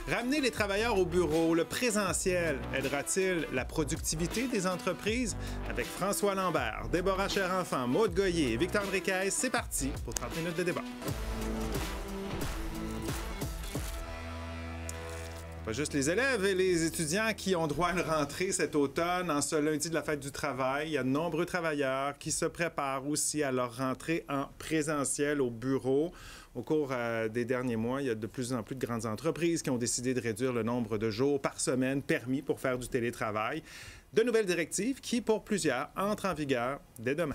Ramener les travailleurs au bureau, le présentiel, aidera-t-il la productivité des entreprises? Avec François Lambert, Déborah Cherenfant, Maude Goyer et Victor Enriquez, c'est parti pour 30 minutes de débat. Pas juste les élèves et les étudiants qui ont droit à une rentrée cet automne. En ce lundi de la fête du travail, il y a de nombreux travailleurs qui se préparent aussi à leur rentrée en présentiel au bureau. Au cours des derniers mois, il y a de plus en plus de grandes entreprises qui ont décidé de réduire le nombre de jours par semaine permis pour faire du télétravail. De nouvelles directives qui, pour plusieurs, entrent en vigueur dès demain.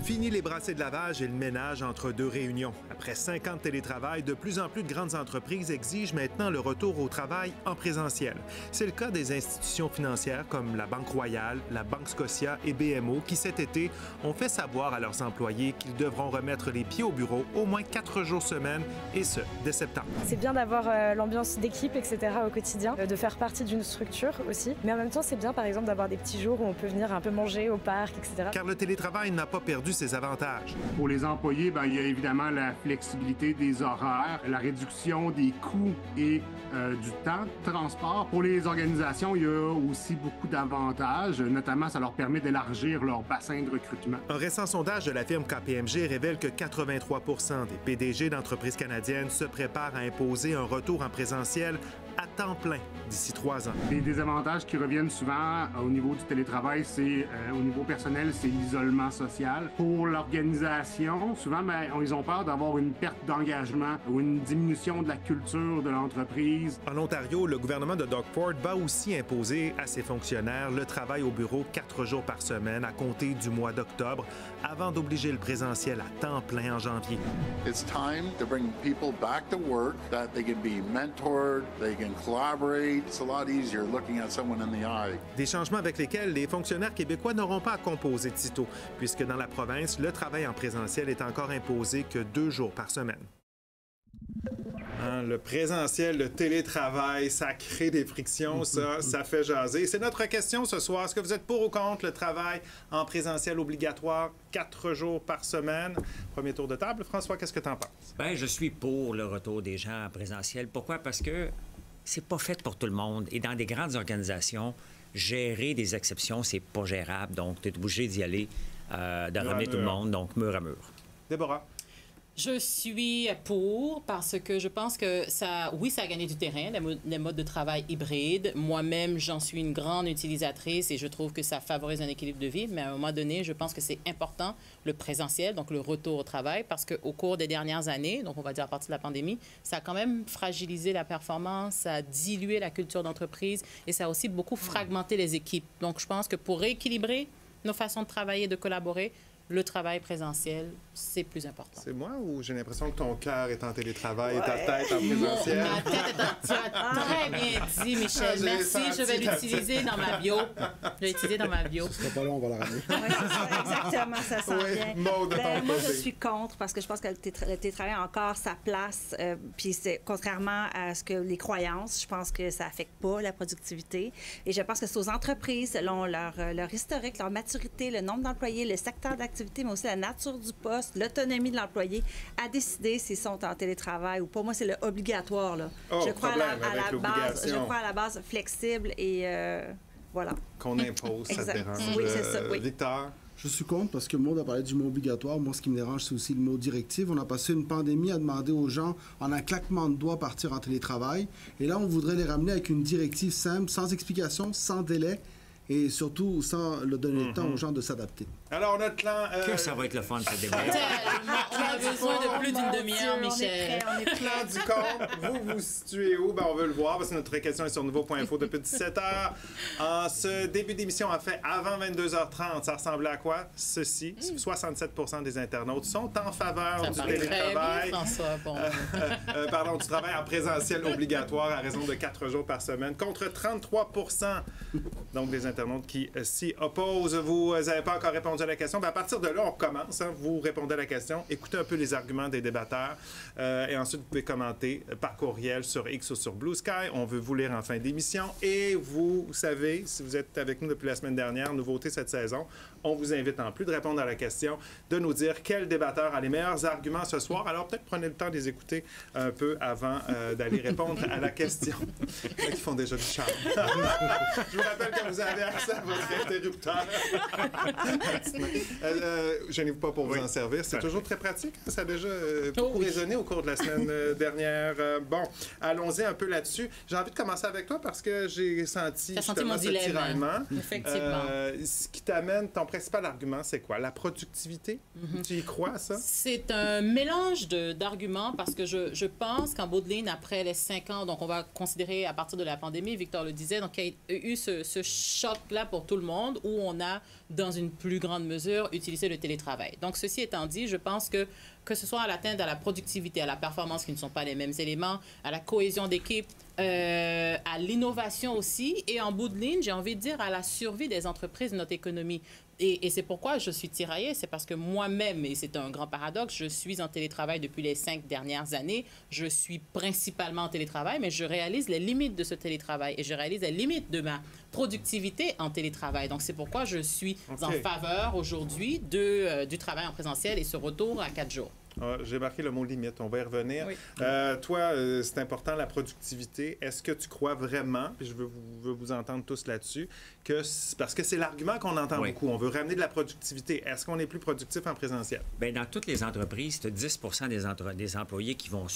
Fini les brassées de lavage et le ménage entre deux réunions. Après 5 ans de télétravail, de plus en plus de grandes entreprises exigent maintenant le retour au travail en présentiel. C'est le cas des institutions financières comme la Banque Royale, la Banque Scotia et BMO qui, cet été, ont fait savoir à leurs employés qu'ils devront remettre les pieds au bureau au moins 4 jours semaine, et ce, dès septembre. C'est bien d'avoir l'ambiance d'équipe, etc. au quotidien, de faire partie d'une structure aussi. Mais en même temps, c'est bien, par exemple, d'avoir des petits jours où on peut venir un peu manger au parc, etc. Car le télétravail n'a pas perdu ses avantages. Pour les employés, il y a évidemment la flexibilité des horaires, la réduction des coûts et du temps de transport. Pour les organisations, il y a aussi beaucoup d'avantages, notamment ça leur permet d'élargir leur bassin de recrutement. Un récent sondage de la firme KPMG révèle que 83 % des PDG d'entreprises canadiennes se préparent à imposer un retour en présentiel à temps plein d'ici 3 ans. Les désavantages qui reviennent souvent au niveau du télétravail, c'est au niveau personnel, c'est l'isolement social. Pour l'organisation, souvent, ils ont peur d'avoir une perte d'engagement ou une diminution de la culture de l'entreprise. En Ontario, le gouvernement de Doug Ford va aussi imposer à ses fonctionnaires le travail au bureau 4 jours par semaine à compter du mois d'octobre, avant d'obliger le présentiel à temps plein en janvier. It's time to bring people back to work, that they can be mentored, they can collaborate. It's a lot easier looking at someone in the eye. Des changements avec lesquels les fonctionnaires québécois n'auront pas à composer de sitôt, puisque dans la province, le travail en présentiel est encore imposé que 2 jours par semaine. Le présentiel, le télétravail, ça crée des frictions, ça fait jaser. C'est notre question ce soir. Est-ce que vous êtes pour ou contre le travail en présentiel obligatoire 4 jours par semaine? Premier tour de table. François, qu'est-ce que tu en penses? Bien, je suis pour le retour des gens en présentiel. Pourquoi? Parce que c'est pas fait pour tout le monde. Et dans des grandes organisations, gérer des exceptions, c'est pas gérable. Donc, tu es obligé d'y aller, de ramener tout le monde, donc mur à mur. Déborah? Je suis pour parce que je pense que ça a gagné du terrain, les modes de travail hybrides. Moi-même, j'en suis une grande utilisatrice et je trouve que ça favorise un équilibre de vie. Mais à un moment donné, je pense que c'est important, le présentiel, donc le retour au travail, parce qu'au cours des dernières années, donc on va dire à partir de la pandémie, ça a quand même fragilisé la performance, ça a dilué la culture d'entreprise et ça a aussi beaucoup fragmenté les équipes. Donc je pense que pour rééquilibrer nos façons de travailler et de collaborer, le travail présentiel, c'est plus important. C'est moi ou j'ai l'impression que ton cœur est en télétravail et ta tête en présentiel? Ma tête est en... Tu as très bien dit, Michel. Merci, je vais l'utiliser dans ma bio. Je vais l'utiliser dans ma bio. Ce sera pas long, on va la ramener. Oui, c'est ça, exactement, ça sent bien. Maude, moi, je suis contre parce que je pense que le télétravail a encore sa place. Puis c'est contrairement à ce que les croyances, je pense que ça affecte pas la productivité. Et je pense que c'est aux entreprises, selon leur historique, leur maturité, le nombre d'employés, le secteur d'activité, mais aussi la nature du poste, l'autonomie de l'employé, à décider s'ils sont en télétravail ou pas. Moi, c'est le obligatoire. Là. Je crois à la base flexible et voilà. Qu'on impose, ça te dérange. Oui, c'est ça, oui. Victor? Je suis contre parce que Maud a parlé du mot obligatoire. Moi, ce qui me dérange, c'est aussi le mot directive. On a passé une pandémie à demander aux gens, en un claquement de doigts, partir en télétravail. Et là, on voudrait les ramener avec une directive simple, sans explication, sans délai. Et surtout, sans le donner le temps aux gens de s'adapter. Alors, notre plan... Que ça va être le fun, ce débat. On a besoin de plus d'une demi-heure, Michel. On est prêt. Plan du compte, vous situez où? On veut le voir, parce que notre question est sur nouveau.info depuis 17h. En ce début d'émission, en fait, avant 22h30, ça ressemblait à quoi? Ceci, 67 % des internautes sont en faveur du télétravail. Du travail en présentiel obligatoire à raison de 4 jours par semaine, contre 33 % donc des internautes qui s'y opposent. Vous n'avez pas encore répondu à la question. À partir de là, on commence. Vous répondez à la question, écoutez un peu les arguments des débatteurs et ensuite, vous pouvez commenter par courriel sur X ou sur Blue Sky. On veut vous lire en fin d'émission. Et vous savez, si vous êtes avec nous depuis la semaine dernière, nouveauté cette saison, on vous invite, en plus de répondre à la question, de nous dire quel débatteur a les meilleurs arguments ce soir. Alors, peut-être prenez le temps de les écouter un peu avant d'aller répondre à la question. Ils font déjà du charme. Je vous rappelle que vous avez accès à votre interrupteur. Gênez-vous pas pour vous en servir. C'est toujours très pratique. Ça a déjà beaucoup résonné au cours de la semaine dernière. Bon, allons-y un peu là-dessus. J'ai envie de commencer avec toi parce que j'ai senti mon ce dilemme. tiraillement. Effectivement. Ce qui t'amène, ton principal argument, c'est quoi? La productivité? Tu y crois, ça? C'est un mélange d'arguments parce que je pense qu'en bout de ligne, après les 5 ans, donc on va considérer à partir de la pandémie, Victor le disait, donc il y a eu ce choc-là pour tout le monde où on a, dans une plus grande mesure, utilisé le télétravail. Donc, ceci étant dit, je pense que ce soit à l'atteinte à la productivité, à la performance, qui ne sont pas les mêmes éléments, à la cohésion d'équipe, à l'innovation aussi, et en bout de ligne, j'ai envie de dire, à la survie des entreprises de notre économie. Et c'est pourquoi je suis tiraillée, c'est parce que moi-même, et c'est un grand paradoxe, je suis en télétravail depuis les 5 dernières années. Je suis principalement en télétravail, mais je réalise les limites de ce télétravail et je réalise les limites de ma productivité en télétravail. Donc, c'est pourquoi je suis en faveur aujourd'hui du travail en présentiel et ce retour à 4 jours. J'ai marqué le mot limite, on va y revenir. Oui. Toi, c'est important la productivité. Est-ce que tu crois vraiment, puis je veux vous entendre tous là-dessus, parce que c'est l'argument qu'on entend beaucoup, on veut ramener de la productivité. Est-ce qu'on est plus productif en présentiel? Bien, dans toutes les entreprises, tu as 10 des employés qui vont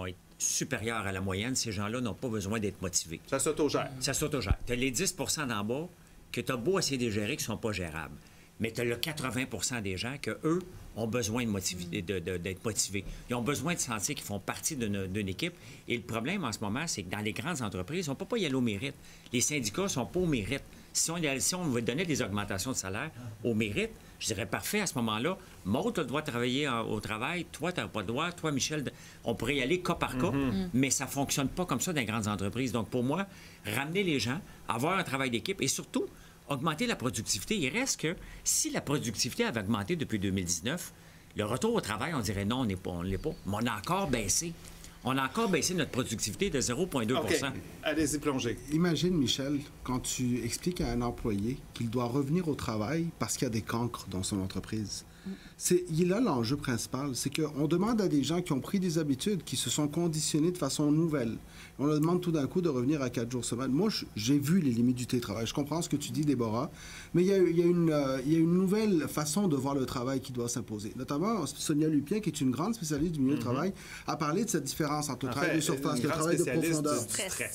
être supérieurs à la moyenne. Ces gens-là n'ont pas besoin d'être motivés. Ça s'autogère. Ça s'autogère. Tu as les 10 d'en bas que tu as beau essayer de gérer qui ne sont pas gérables. Mais tu as le 80 des gens que eux ont besoin d'être motivés. Ils ont besoin de sentir qu'ils font partie d'une équipe. Et le problème en ce moment, c'est que dans les grandes entreprises, on ne peut pas y aller au mérite. Les syndicats ne sont pas au mérite. Si on veut donner des augmentations de salaire au mérite, je dirais parfait à ce moment-là. Maud, tu as le droit de travailler au travail. Toi, tu n'as pas le droit. Toi, Michel, on pourrait y aller cas par cas. Mais ça ne fonctionne pas comme ça dans les grandes entreprises. Donc, pour moi, ramener les gens, avoir un travail d'équipe et surtout, augmenter la productivité. Il reste que si la productivité avait augmenté depuis 2019, le retour au travail, on dirait non, on ne l'est pas. Mais on a encore baissé. On a encore baissé notre productivité de 0,2 OK. Allez-y, plongez. Imagine, Michel, quand tu expliques à un employé qu'il doit revenir au travail parce qu'il y a des cancres dans son entreprise. Il est là l'enjeu principal, c'est qu'on demande à des gens qui ont pris des habitudes, qui se sont conditionnés de façon nouvelle. On leur demande tout d'un coup de revenir à 4 jours semaine. Moi, j'ai vu les limites du télétravail. Je comprends ce que tu dis, Déborah, mais il y a une nouvelle façon de voir le travail qui doit s'imposer. Notamment, Sonia Lupien, qui est une grande spécialiste du milieu du travail, a parlé de cette différence entre le travail de surface et le travail de profondeur.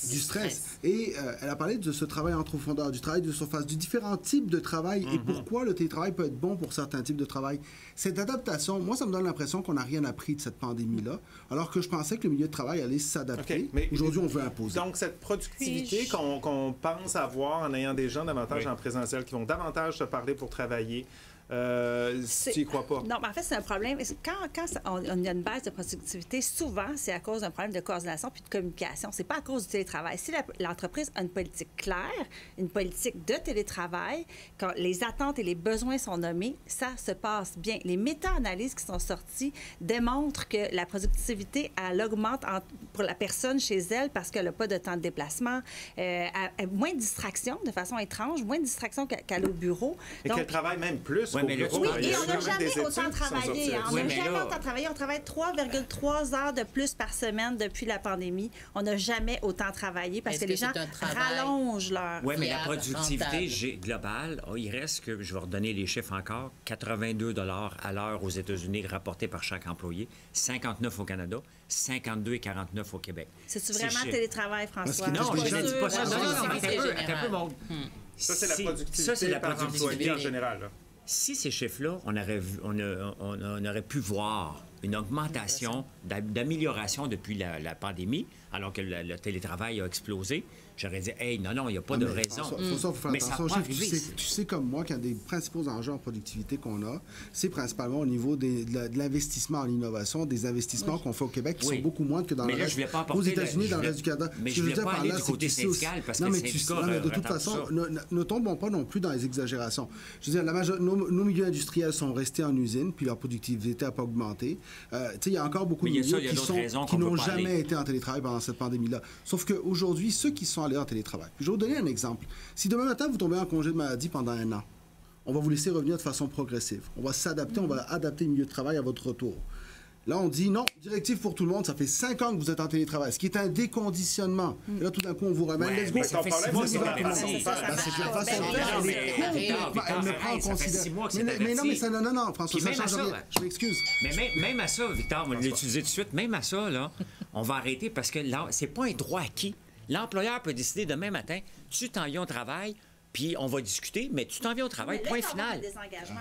Du stress. Et elle a parlé de ce travail en profondeur, du travail de surface, du différents types de travail et pourquoi le télétravail peut être bon pour certains types de travail. Cette adaptation, moi, ça me donne l'impression qu'on n'a rien appris de cette pandémie-là, alors que je pensais que le milieu de travail allait s'adapter. Okay, aujourd'hui, on veut imposer. Donc, cette productivité qu'on pense avoir en ayant des gens davantage en présentiel qui vont davantage se parler pour travailler, tu n'y crois pas? Non, mais en fait, c'est un problème. Quand on a une baisse de productivité, souvent, c'est à cause d'un problème de coordination puis de communication. C'est pas à cause du télétravail. Si l'entreprise a une politique claire, une politique de télétravail, quand les attentes et les besoins sont nommés, ça se passe bien. Les méta-analyses qui sont sorties démontrent que la productivité, elle augmente pour la personne chez elle parce qu'elle n'a pas de temps de déplacement, moins de distractions de façon étrange, moins de distractions qu'à au bureau. Et qu'elle travaille même plus. Oui, mais oui, et on n'a jamais autant travaillé. On n'a jamais autant travaillé. On travaille 3,3 heures de plus par semaine depuis la pandémie. On n'a jamais autant travaillé parce que les gens rallongent leur... Oui, mais la productivité globale, il reste que, je vais redonner les chiffres encore, 82 $ à l'heure aux États-Unis rapportés par chaque employé, 59 au Canada, 52 et 49 au Québec. C'est-tu vraiment télétravail, François? Non, je ne dis pas ça. Non, ça, c'est la productivité. Ça, c'est la productivité en général. Là. Si ces chiffres-là, on aurait pu voir une augmentation d'amélioration depuis la pandémie, alors que le télétravail a explosé, j'aurais dit, hey, non, il n'y a pas de raison. Faut faire attention. Tu sais comme moi qu'un des principaux enjeux en productivité qu'on a, c'est principalement au niveau de l'investissement en innovation, des investissements qu'on fait au Québec qui sont beaucoup moins que dans le reste, aux États-Unis, dans le reste du Canada. Mais je ne vais pas aller du côté syndical parce que le syndicat de toute façon, ne tombons pas non plus dans les exagérations. Je veux dire, nos milieux industriels sont restés en usine, puis leur productivité n'a pas augmenté. Il y a encore beaucoup de milieux qui n'ont jamais été en télétravail pendant cette pandémie-là. Sauf qu'aujourd'hui, ceux qui sont allés en télétravail. Je vais vous donner un exemple. Si demain matin, vous tombez en congé de maladie pendant 1 an, on va vous laisser revenir de façon progressive. On va s'adapter, on va adapter le milieu de travail à votre retour. Là, on dit non, directive pour tout le monde, ça fait 5 ans que vous êtes en télétravail, ce qui est un déconditionnement. Et là, tout d'un coup, on vous ramène, let's go. Mais ton problème, c'est la façon de faire. C'est la façon de faire, elle me prend en considération. Mais non, mais ça, non, François, ça change rien. Je m'excuse. Mais même à ça, Victor, on va l'utiliser tout de suite, même à ça, là, on va arrêter parce que là, c'est pas un droit acquis. L'employeur peut décider demain matin, tu t'en viens au travail, puis on va discuter, mais tu t'en viens au travail, point final.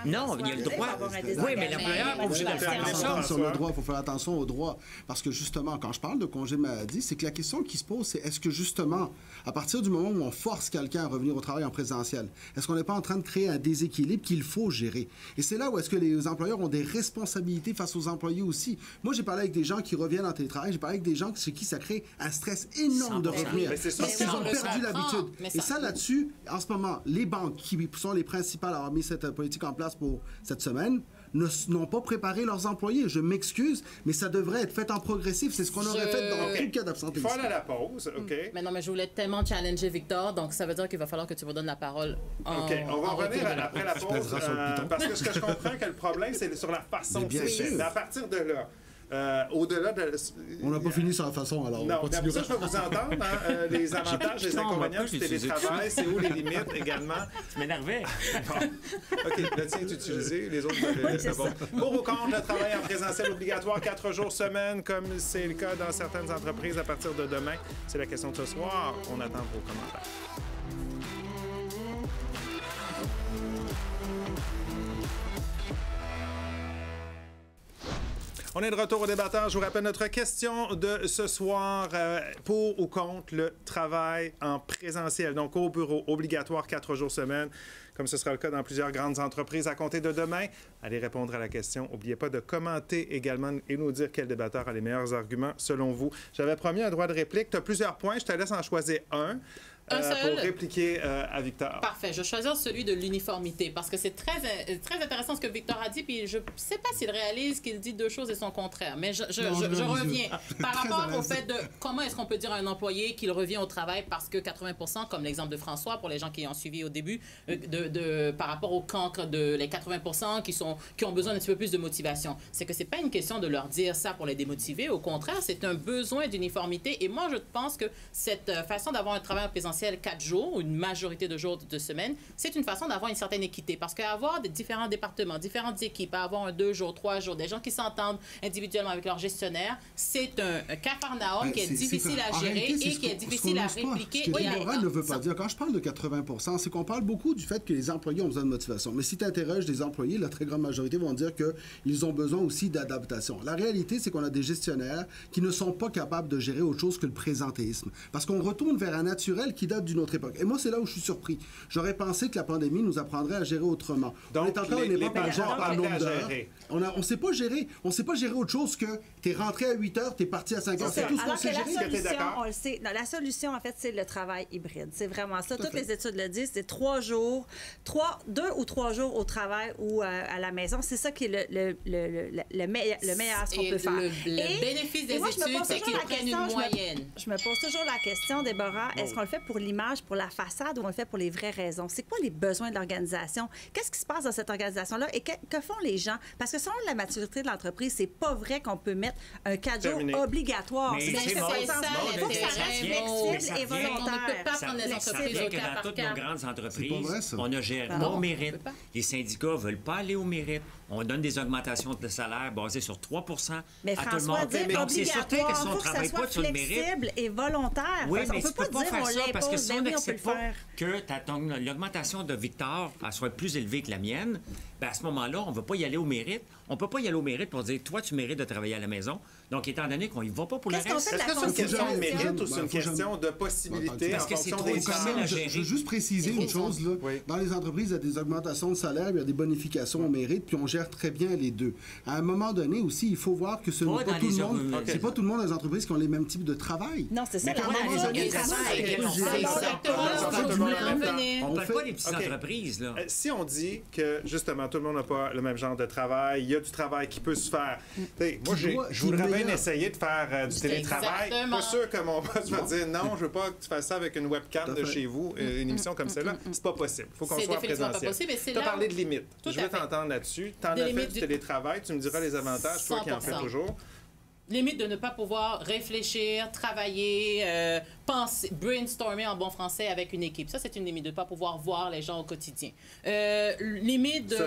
Non, il y a le droit. Oui, mais l'employeur n'est pas obligé de le faire. Sur le droit, il faut faire attention au droit. Parce que justement, quand je parle de congé maladie, c'est que la question qui se pose, c'est est-ce que justement, à partir du moment où on force quelqu'un à revenir au travail en présentiel, est-ce qu'on n'est pas en train de créer un déséquilibre qu'il faut gérer? Et c'est là où est-ce que les employeurs ont des responsabilités face aux employés aussi. Moi, j'ai parlé avec des gens qui reviennent en télétravail, j'ai parlé avec des gens chez qui ça crée un stress énorme de revenir. Parce qu'ils ont perdu l'habitude. Et ça, là-dessus, en ce moment, les banques qui sont les principales à avoir mis cette politique en place pour cette semaine n'ont pas préparé leurs employés. Je m'excuse, mais ça devrait être fait en progressif. C'est ce qu'on aurait fait dans tout cas d'absentéisme. Il faut aller à la pause, OK? Mais non, mais je voulais tellement challenger Victor, donc ça veut dire qu'il va falloir que tu me donnes la parole. OK, on va revenir après la pause. Parce que ce que je comprends que le problème, c'est sur la façon de faire. À partir de là, au-delà de... On n'a pas fini sur la façon, alors. Non, mais ça, je vais vous entendre. Les avantages, les inconvénients du télétravail, c'est où les limites également. Tu m'énervais. OK, le tien est utilisé, les autres, c'est bon. Pour ou contre le travail en présentiel obligatoire 4 jours semaine, comme c'est le cas dans certaines entreprises à partir de demain? C'est la question de ce soir. On attend vos commentaires. On est de retour au débatteur. Je vous rappelle notre question de ce soir, pour ou contre le travail en présentiel, donc au bureau, obligatoire 4 jours semaine, comme ce sera le cas dans plusieurs grandes entreprises à compter de demain. Allez répondre à la question. N'oubliez pas de commenter également et nous dire quel débatteur a les meilleurs arguments selon vous. J'avais promis un droit de réplique. Tu as plusieurs points. Je te laisse en choisir un. Pour répliquer à Victor. Parfait. Je vais choisir celui de l'uniformité parce que c'est très intéressant ce que Victor a dit. Puis je ne sais pas s'il réalise qu'il dit deux choses et son contraire. Mais je reviens par rapport au fait de comment est-ce qu'on peut dire à un employé qu'il revient au travail parce que 80%, comme l'exemple de François, pour les gens qui ont suivi au début, par rapport au cancre de les 80% qui ont besoin d'un petit peu plus de motivation. C'est que c'est pas une question de leur dire ça pour les démotiver. Au contraire, c'est un besoin d'uniformité. Et moi, je pense que cette façon d'avoir un travail en présentiel 4 jours ou une majorité de jours de semaine, c'est une façon d'avoir une certaine équité. Parce qu'avoir des différents départements, différentes équipes, avoir un 2 jours, 3 jours, des gens qui s'entendent individuellement avec leur gestionnaire, c'est un capharnaüm qui est difficile à gérer et qui est difficile à répliquer. Ce que Déborah ne veut pas dire. Quand je parle de 80%, c'est qu'on parle beaucoup du fait que les employés ont besoin de motivation. Mais si tu interroges des employés, la très grande majorité vont dire qu'ils ont besoin aussi d'adaptation. La réalité, c'est qu'on a des gestionnaires qui ne sont pas capables de gérer autre chose que le présentéisme. Parce qu'on retourne vers un naturel qui date d'une autre époque. Et moi, c'est là où je suis surpris. J'aurais pensé que la pandémie nous apprendrait à gérer autrement. Donc, on est encore une époque où on gère par nombre d'heures. On ne sait pas gérer. On ne sait pas gérer autre chose que tu es rentré à 8 heures, tu es parti à 5 heures. C'est tout ce qu'on sait gérer. On le sait. Non, la solution, en fait, c'est le travail hybride. C'est vraiment ça. Toutes les études le disent. C'est 3 jours, 2 ou 3 jours au travail ou à la maison. C'est ça qui est le meilleur ce qu'on peut faire. Le bénéfice des études, c'est qu'ils prennent une moyenne. Je me pose toujours la question, Déborah, est-ce qu'on le fait pour l'image, pour la façade, ou on le fait pour les vraies raisons? C'est quoi les besoins de l'organisation? Qu'est-ce qui se passe dans cette organisation-là? Et que font les gens? Parce que selon la maturité de l'entreprise, c'est pas vrai qu'on peut mettre un 4 jours obligatoire. Mais il faut que ça reste flexible et volontaire. On ne peut pas prendre les entreprises au cas par cas. Dans toutes nos grandes entreprises, on a géré au mérite. Les syndicats ne veulent pas aller au mérite. On donne des augmentations de salaire basées sur 3 mais à tout le François, monde. dire Donc, c'est certain que si on ne travaille pas sur le mérite... flexible et volontaire. Oui, mais on tu peut peux pas dire faire on ça parce que l'impose, si on on peut le n'accepte pas faire. que l'augmentation de Victor soit plus élevée que la mienne, bien à ce moment-là, on ne va pas y aller au mérite. On ne peut pas y aller au mérite pour dire, toi, tu mérites de travailler à la maison. Donc, étant donné qu'on n'y va pas pour le reste... Est-ce que c'est une question de mérite ou c'est une question de possibilité en fonction des gens? Je veux juste préciser une chose. Là. Oui. Dans les entreprises, il y a des augmentations de salaire, il y a des bonifications au mérite, puis on gère très bien les deux. À un moment donné aussi, il faut voir que ce n'est pas tout le monde. C'est pas tout le monde dans les entreprises qui ont les mêmes types de travail. Non, c'est ça. À un moment donné, C'est exactement là, ce tout que le je monde voulais en en même temps. venir. On ne parle pas des petites OK. entreprises, là. Si on dit que, justement, tout le monde n'a pas le même genre de travail, il y a du travail qui peut se faire. T'sais, moi, je voudrais bien essayer de faire du télétravail. Exactement. Pas sûr que mon boss va dire non, je veux pas que tu fasses ça avec une webcam de chez vous, une émission comme celle-là. C'est pas possible. Il faut qu'on C'est soit définitivement pas présentiel. possible, et c'est Tu as là parlé où- de limites. Tout Je à veux fait. t'entendre là-dessus. Tu en Des as fait limites du du- télétravail. Tu me diras les avantages, toi qui en fais 100%. toujours. Limite de ne pas pouvoir réfléchir, travailler, penser, brainstormer en bon français avec une équipe. Ça, c'est une limite de ne pas pouvoir voir les gens au quotidien. Limite de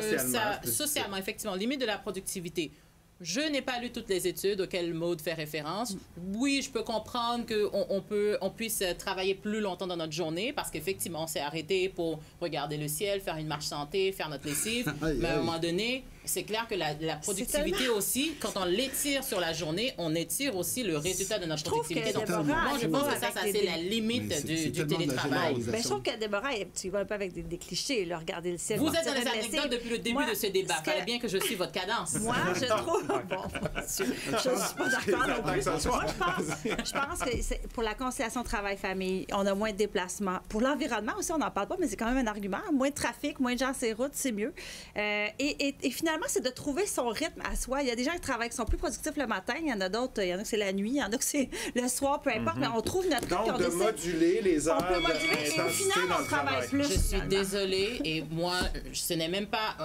socialement, effectivement. Limite de la productivité. Je n'ai pas lu toutes les études auxquelles Maude fait référence. Oui, je peux comprendre qu'on puisse travailler plus longtemps dans notre journée parce qu'effectivement, on s'est arrêté pour regarder le ciel, faire une marche santé, faire notre lessive. Mais à un moment donné, c'est clair que la productivité aussi, quand on l'étire sur la journée, on étire aussi le résultat de notre productivité. Donc, moi, je pense que ça c'est la limite du télétravail. Mais je trouve que Déborah, tu vas un peu avec des clichés, là, regarder le ciel. Vous êtes dans les anecdotes depuis le début de ce débat. Il fallait bien que je suive votre cadence. Moi, je trouve... Bon, je suis pas d'accord non plus. Moi, je pense que pour la conciliation travail-famille, on a moins de déplacements. Pour l'environnement aussi, on n'en parle pas, mais c'est quand même un argument. Moins de trafic, moins de gens sur les routes, c'est mieux. Et finalement, c'est de trouver son rythme à soi. Il y a des gens qui travaillent, qui sont plus productifs le matin. Il y en a d'autres, il y en a que c'est la nuit, il y en a que c'est le soir, peu importe. Mais on trouve notre rythme. Donc, de moduler les heures d'intensité et au final, dans on le travaille travail. plus. Je suis désolée, et moi, ce n'est même pas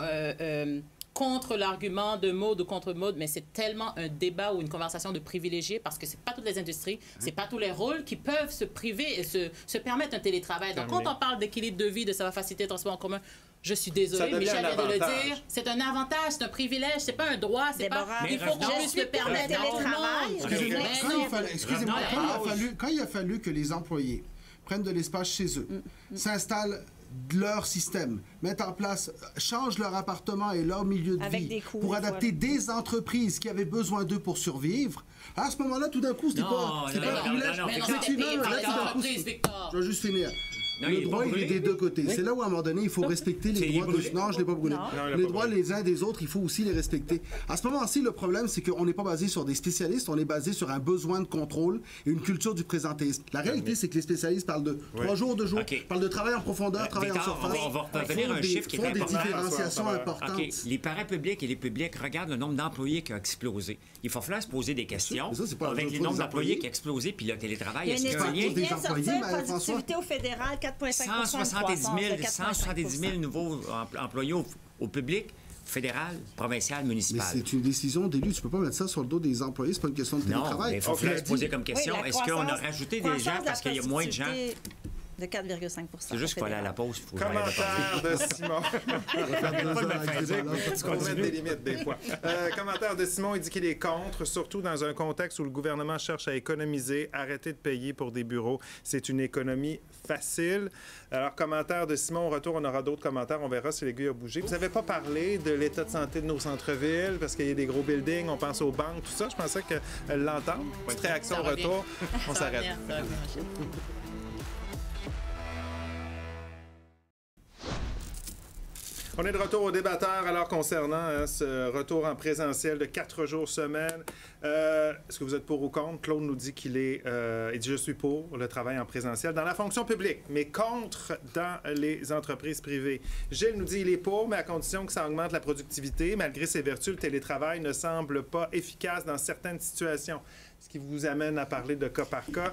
contre l'argument de Maude ou contre Maude, mais c'est tellement un débat ou une conversation de privilégiés parce que c'est pas toutes les industries, c'est pas tous les rôles qui peuvent se priver et se permettre un télétravail. Donc, quand on parle d'équilibre de vie, de ça va faciliter le transport en commun, je suis désolée, Michel vient de le dire. C'est un avantage, c'est un privilège, c'est pas un droit, c'est pas. Il faut qu'on puisse le permettre à tout le monde. Excusez-moi, quand il a fallu que les employés prennent de l'espace chez eux, s'installent leur système, mettent en place, changent leur appartement et leur milieu de vie pour adapter des entreprises qui avaient besoin d'eux pour survivre, à ce moment-là, tout d'un coup, c'était pas un privilège. Je vais juste finir. Le droit, il est des deux côtés. C'est là où, à un moment donné, il faut respecter les droits de... Non, je ne l'ai pas brûlé. Les droits les uns des autres, il faut aussi les respecter. À ce moment-ci, le problème, c'est qu'on n'est pas basé sur des spécialistes, on est basé sur un besoin de contrôle et une culture du présentisme. La réalité, c'est que les spécialistes parlent de 3 jours, 2 jours, parlent de travail en profondeur, travail en surface. On va revenir à un chiffre qui est important. Des différenciations importantes. Les parapublics et les publics regardent le nombre d'employés qui a explosé. Il faut falloir se poser des questions avec le nombre d'employés qui a explosé puis le télétravail. Est-ce qu'il y a un lien? Il vient de sortir productivité au fédéral, 4,5 170 000 nouveaux employés au public, fédéral, provincial, municipal. Mais c'est une décision d'élu. Tu peux pas mettre ça sur le dos des employés. C'est pas une question de télétravail. Non, mais il faut se poser comme question. Est-ce qu'on a rajouté des gens parce qu'il y a moins de gens? De 4,5 C'est juste qu'il faut aller à la pause. Commentaire de Simon. On va mettre des limites des fois. Commentaire de Simon, il dit qu'il est contre, surtout dans un contexte où le gouvernement cherche à économiser, arrêter de payer pour des bureaux. C'est une économie facile. Alors, commentaire de Simon, au retour, on aura d'autres commentaires. On verra si l'aiguille a bougé. Vous n'avez pas parlé de l'état de santé de nos centres-villes parce qu'il y a des gros buildings, on pense aux banques, tout ça. Je pensais qu'elle l'entend. Petite réaction au retour. On s'arrête. On est de retour au débatteur. Alors, concernant ce retour en présentiel de 4 jours semaine, est-ce que vous êtes pour ou contre? Claude nous dit qu'il est... il dit « Je suis pour le travail en présentiel dans la fonction publique, mais contre dans les entreprises privées. » Gilles nous dit « Il est pour, mais à condition que ça augmente la productivité. Malgré ses vertus, le télétravail ne semble pas efficace dans certaines situations. » Ce qui vous amène à parler de cas par cas.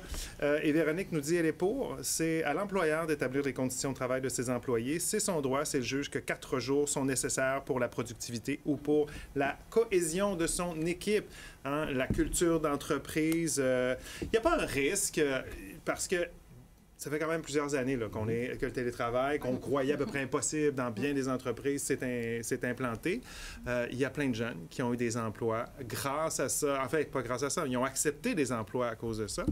Et Véronique nous dit, elle est pour. C'est à l'employeur d'établir les conditions de travail de ses employés. C'est son droit, c'est le juge, que 4 jours sont nécessaires pour la productivité ou pour la cohésion de son équipe. Hein, la culture d'entreprise. Il n'y a pas un risque parce que ça fait quand même plusieurs années là, que le télétravail, qu'on croyait à peu près impossible dans bien des entreprises, s'est implanté. Il y a plein de jeunes qui ont eu des emplois grâce à ça. En fait, pas grâce à ça, ils ont accepté des emplois à cause de ça.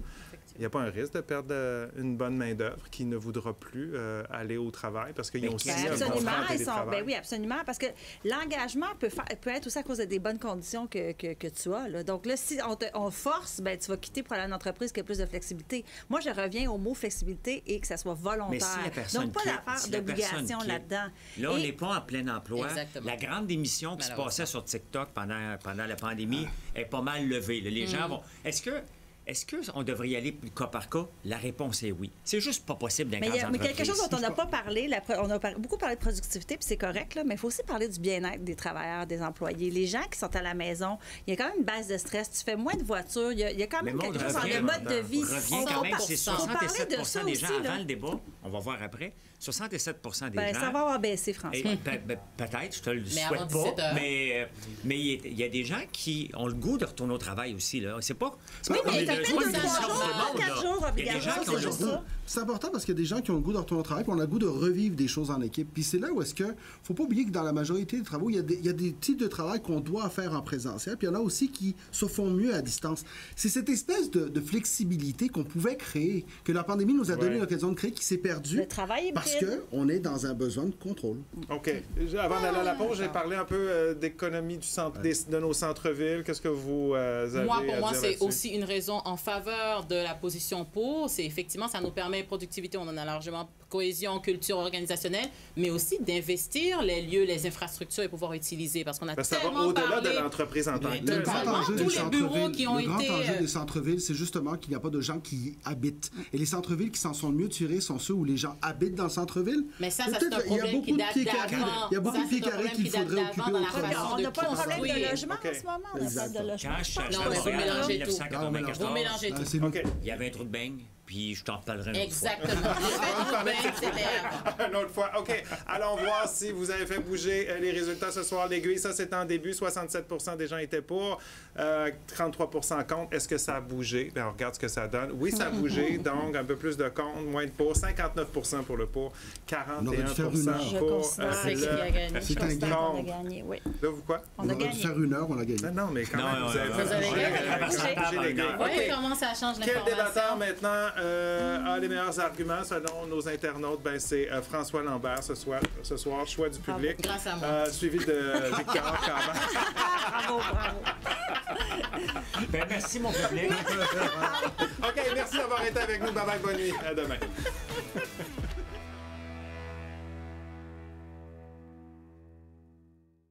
Il n'y a pas un risque de perdre une bonne main-d'œuvre qui ne voudra plus aller au travail parce qu'ils ont aussi un bon télétravail. Oui, absolument. Parce que l'engagement peut être aussi à cause de des bonnes conditions que tu as. Là. Donc là, si on force, ben, tu vas quitter pour aller à une entreprise qui a plus de flexibilité. Moi, je reviens au mot flexibilité et que ça soit volontaire. Mais si la personne donc, pas l'affaire d'obligation là-dedans. Là, on n'est pas en plein emploi. Exactement. La grande démission qui se passait sur TikTok pendant la pandémie est pas mal levée. Là. Les gens vont... est-ce qu'on devrait y aller plus cas par cas? La réponse est oui. C'est juste pas possible d'un Mais grand il y a entreprise. quelque chose dont on n'a pas parlé. On a beaucoup parlé de productivité, puis c'est correct, là, mais il faut aussi parler du bien-être des travailleurs, des employés. Les gens qui sont à la maison, il y a quand même une baisse de stress. Tu fais moins de voitures. Il y a quand même quelque chose dans le mode de vie. Revient quand même, c'est 67 des gens aussi, avant le débat. On va voir après. 67 des gens. Ça va avoir baissé, François. Peut-être, je te le Mais avant souhaite 17 pas, heures. mais il y a des gens qui ont le goût de retourner au travail aussi. Là. C'est pas Oui, comme mais les t'as besoins peut-être de 2, 3 tout le jours, monde, 4 là. jours Il y a des gens obligatoires, qui ont c'est le juste goût. ça. C'est important parce qu'il y a des gens qui ont le goût de retourner au travail, puis on a le goût de revivre des choses en équipe. Puis c'est là où est-ce que faut pas oublier que dans la majorité des travaux, il y a des types de travail qu'on doit faire en présentiel, puis il y en a aussi qui se font mieux à distance. C'est cette espèce de flexibilité qu'on pouvait créer, que la pandémie nous a donné l'occasion de créer, qui s'est perdue. Le travail hybride. Parce qu'on est dans un besoin de contrôle. OK. Avant d'aller à la pause, j'ai parlé un peu d'économie de nos centres-villes. Qu'est-ce que vous avez Moi, à pour moi, dire c'est là-dessus? aussi une raison en faveur de la position pour. C'est effectivement, ça nous permet productivité, on en a largement cohésion, culture organisationnelle, mais aussi d'investir les lieux, les infrastructures et pouvoir utiliser. Parce qu'on a Ça va tellement au-delà parlé... de l'entreprise en tant que Le telle. grand Totalement. enjeu Tous des les bureaux centres-villes, qui ont le grand été, enjeu des centres-villes, c'est justement qu'il n'y a pas de gens qui y habitent. Et les centres-villes qui s'en sont le mieux tirés sont ceux où les gens habitent dans le centre-ville. Mais ça, Peut-être c'est un il y a problème beaucoup qui de date pieds carrés. d'avant. Il y a beaucoup Ça, de pieds c'est un carrés problème qu'il qui date faudrait d'avant occuper dans la autrement. façon On n'a pas de problème de construire. logement OK. en ce moment. On a pas de Exactement. logement. Quand je suis Non, arrivé mais à faut Montréal en mélanger tout. 1994, Vous mélangez tout. C'est nous. OK. il y avait un trou de beigne, puis je t'en reparlerai une autre fois. Exactement. Une autre fois. OK. Allons voir si vous avez fait bouger les résultats ce soir. L'aiguille, ça, c'est en début. 67 des gens étaient pour. 33 contre. Est-ce que ça a bougé? Bien, on regarde ce que ça donne. Oui, ça a bougé. Donc, un peu plus de contre, moins de pour. 59 pour le pour. 41 faire une heure. Je pour considère c'est qui a gagné. Je C'est un considère qu'on a gain. gagné, oui. Là, vous quoi? On a On aurait dû gagné. faire une heure, on a gagné. Non, mais quand même, Non, vous avez ouais, fait vous avez bouger gagné. les gars. Oui, OK. comment ça change Quel débatteur l'information? maintenant a les meilleurs arguments selon nos internautes? Ben, c'est François Lambert ce soir, choix du public. Grâce à moi. Suivi de Victor Caban. Bravo, bravo. Ben, merci, mon public. OK, merci d'avoir été avec nous. Bye bye, bonne nuit. À demain.